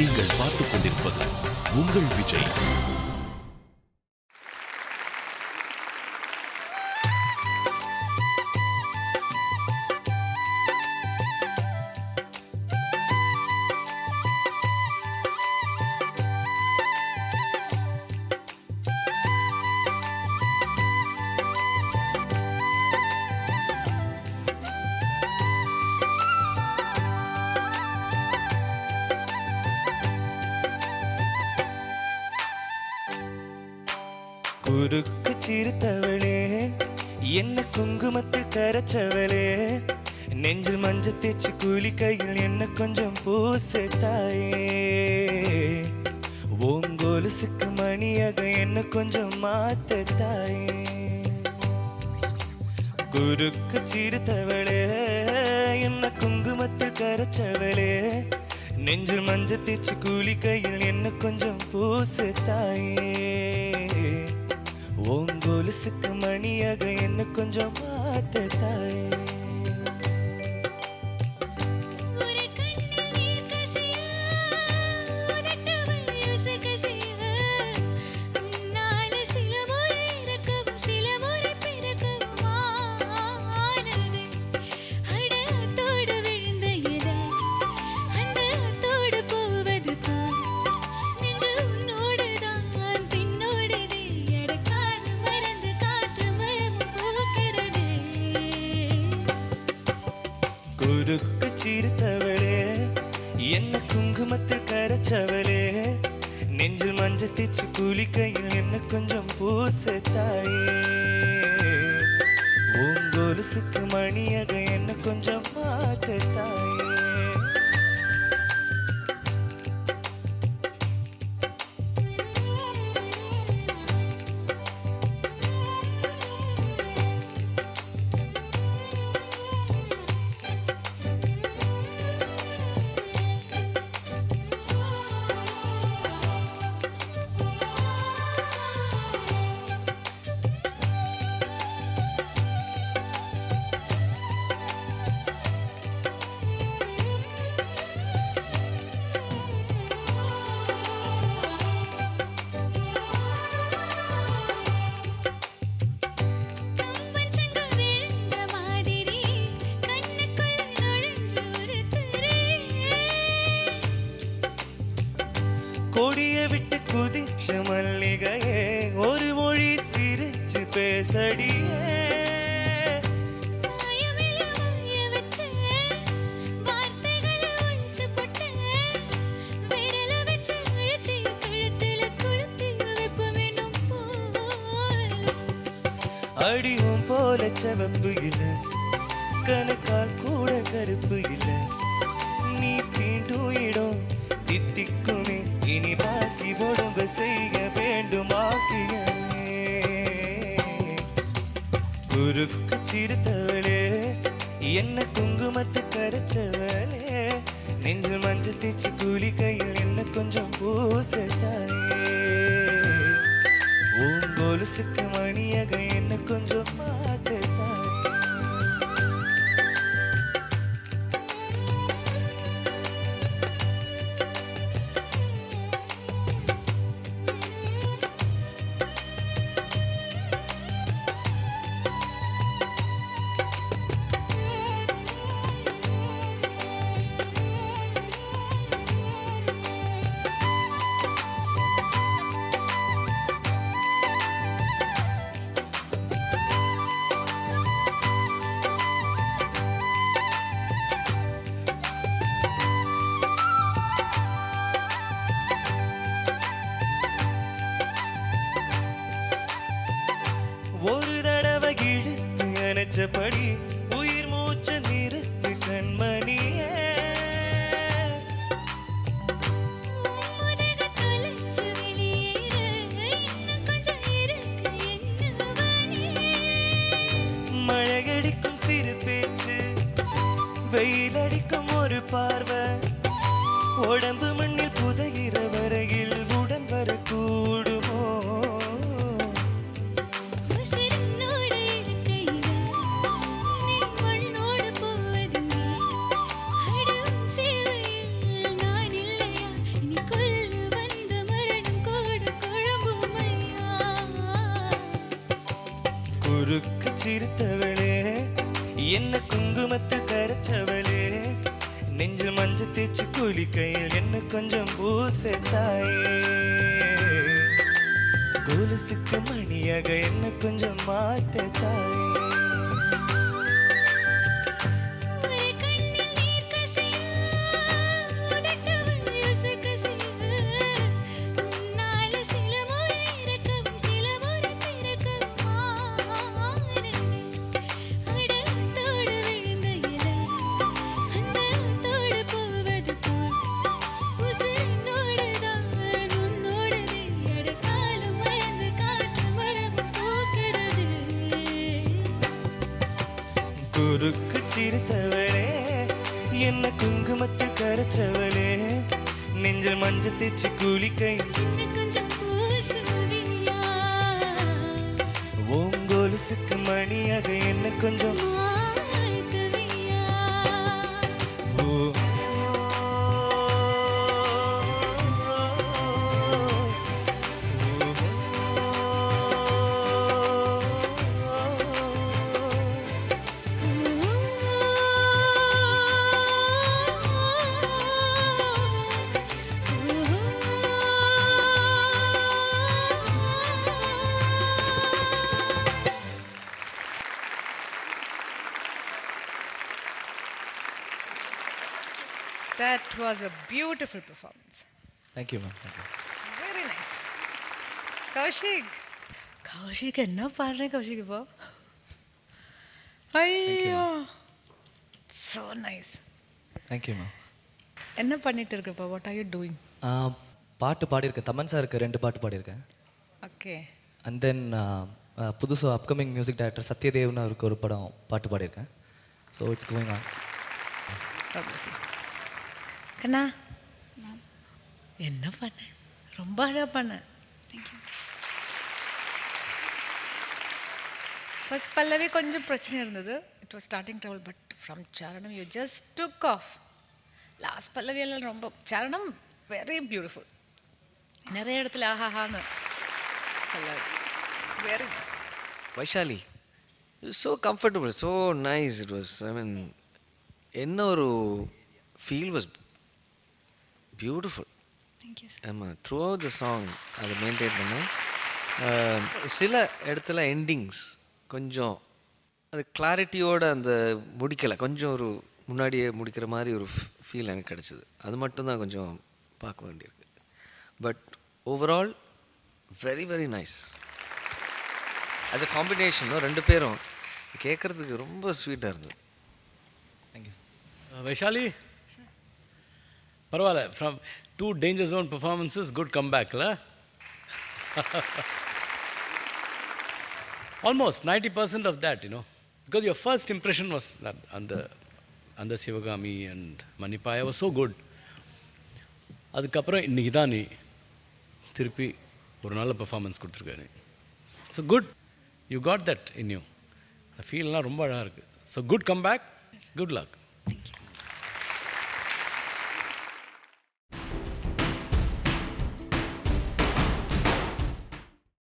நீங்கள் பார்த்துக் கொண்டிருப்பது உங்கள் விஜய். குறுக்கு சிரித்தவளே, என்ன குங்குமத்தில் கரைச்சவளே, நெஞ்சில் மஞ்சள் தேச்சு கூலி கையில் என்ன கொஞ்சம் பூசு தாயே, ஓங்கோலுசுக்கு மணியாக என்ன கொஞ்சம் மாத்த தாயே. குறுக்கு சிரித்தவளே, என்ன குங்குமத்தில் கரைச்சவளே, நெஞ்சில் மஞ்சள் தேச்சு கூலி கையில் என்ன கொஞ்சம் பூசு தாயே, ஓங்கோலுசுக்கு மணியாக என்ன கொஞ்சம் மாத்த தாயே. குறுக்கு சிரித்தவளே, என்ன குங்குமத்தில் கரைச்சவளே, நெஞ்சில் மஞ்சள் தேச்சு கூலி கையில் என்ன கொஞ்சம் பூசு தாயே, ஓங்கோலுசுக்கு மணியாக என்ன கொஞ்சம் மாத்த தாயே. கொடிய விட்டு குதிச்ச மல்லிகையே, ஒரு மொழி சிரிச்சு பேசடியே, அடியும் போல செவப்பு இல்ல, கணக்கால் கூட கருப்பு இல்ல, நீ தீண்டும் இடம் தித்திக்குமே, இனி பாக்கி உடம்பு செய்ய வேண்டுமாக்கியே. குறுக்கு சிரித்தவளே, என்ன குங்குமத்து கரைச்சவளே, நெஞ்சில் மஞ்சள் தேச்சு கூலி கையில் என்ன கொஞ்சம் பூச தாயே, ஓங்கோலுசுக்கு மணியாக என்ன கொஞ்சம் மாத்த தாயே. ஒரு தடவை இழுத்து அணைச்சபடி உயிர் மூச்சு நிறுத்து கண்மணியே, மழையடிக்கும் சிறு பேச்சு, வெயிலடிக்கும் ஒரு பார்வை, உடம்பு மண்ணில் புதைகிற வரையில் உடன் வரக்கூடுமோ, நீ குறுக்கு சிரித்தவளே என்ன குங்குமத்தை கரைச்சவளே நெஞ்சில் மஞ்சள் தேய்ச்சி குளிக்கையில் என்ன கொஞ்சம் பூச தாயே கொலுசுக்கு மணியாக என்ன கொஞ்சம் மாத்த தாயே குறுக்கு சிரித்தவளே என்ன குங்குமத்தை கரைச்சவளே நெஞ்சில் மஞ்சள் தேய்ச்சி குளிக்கை ஓங்கோலுசுக்கு மணியாக என்ன கொஞ்சம் That was a beautiful performance. Thank you, ma'am. Thank you. Very nice. Kaushik. Kaushik, enna paadre Kaushik ipo? Ayyo. So nice. Thank you, ma'am. Enna pannittu irukappa? What are you doing? பாட்டு பாடியிருக்கேன் தமன் சாருக்கு 2 பாட்டு பாடியிருக்கேன். Okay. And then புதுசு upcoming music director சத்யதேவ்னு அவருக்கு ஒரு படம் பாட்டு பாடியிருக்கேன். So it's going on. God bless you. கண்ணா என்ன பண்ண ரொம்ப அழகாக பண்ண ஃபர்ஸ்ட் பல்லவி கொஞ்சம் பிரச்சனை இருந்தது it was starting trouble but from charanam you just took off last pallavi எல்லாம் ரொம்ப சரணம் வெரி பியூட்டிஃபுல் நிறைய இடத்துல ஆஹாஹான்னு சொல்ல வச்சு very nice Vaishali so comfortable so nice it was I mean என்ன ஒரு feel was beautiful. Thank you, sir. ஆமாம் த்ரூ அவுட் த சாங் அதை மெயின்டைன் பண்ணேன் சில இடத்துல எண்டிங்ஸ் கொஞ்சம் அது கிளாரிட்டியோடு அந்த முடிக்கலை கொஞ்சம் ஒரு முன்னாடியே முடிக்கிற மாதிரி ஒரு ஃபீல் எனக்கு கிடச்சிது அது மட்டும்தான் கொஞ்சம் பார்க்க வேண்டியிருக்கு but overall very very nice as a combination 2 பேரும் கேட்குறதுக்கு ரொம்ப ஸ்வீட்டாக இருந்தது தேங்க்யூ வைஷாலி பரவாயில்ல from 2 danger zone performances good comeback la almost 90% of that you know because your first impression was that on the Sivagami and Manipaya was so good அதுக்கப்புறம் இன்னைக்கு தான் நீ திருப்பி ஒரு நல்ல பெர்ஃபார்மன்ஸ் கொடுத்துருக்காரு so good you got that in you ஃபீல்லாம் ரொம்ப அழகாக இருக்குது so good come back good luck Thank you.